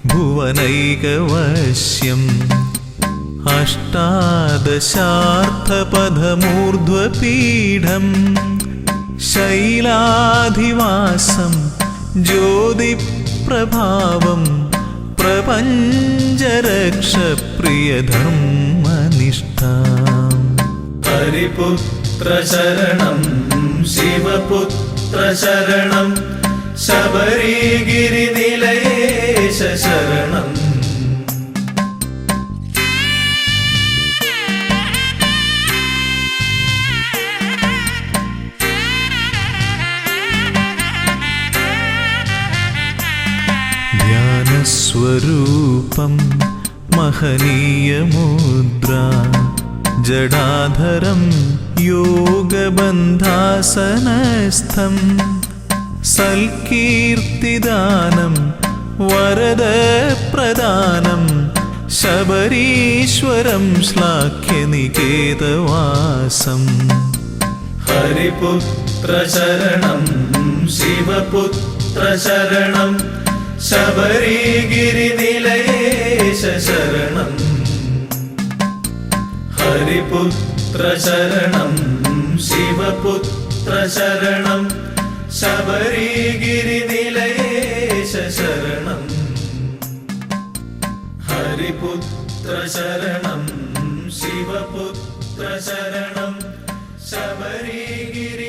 ഭുവനൈകവശ്യം അഷ്ടാദശാർത്ഥപഥമൂർധ്വപീഠം ശൈലാധിവാസം ജ്യോതിപ്രഭാവം പ്രപഞ്ചരക്ഷപ്രിയധർമ്മനിഷ്ഠാം. ഹരിപുത്ര ശരണം ശിവപുത്ര ശരണം ശബരിഗിരിനിലയേശ ശരണം. ധ്യാനസ്വരൂപം മഹനീയമുദ്ര ജടാധരം യോഗബന്ധാസനസ്ഥം സൽകീർത്തിദാനം വരദപ്രദാനം ശബരീശ്വരം ശ്ലാഘ്യനികേതവാസം. ഹരിപുത്ര ശരണം ശിവപുത്ര ശരണം ശബരിഗിരിനിലയേശ ശരണം. ഹരിപുത്ര ശരണം ശിവപുത്ര ശരണം ശബരിഗിരിനിലയേശ ശരണം. ഹരിപുത്ര ശരണം ശിവപുത്ര ശരണം ശബരിഗിരി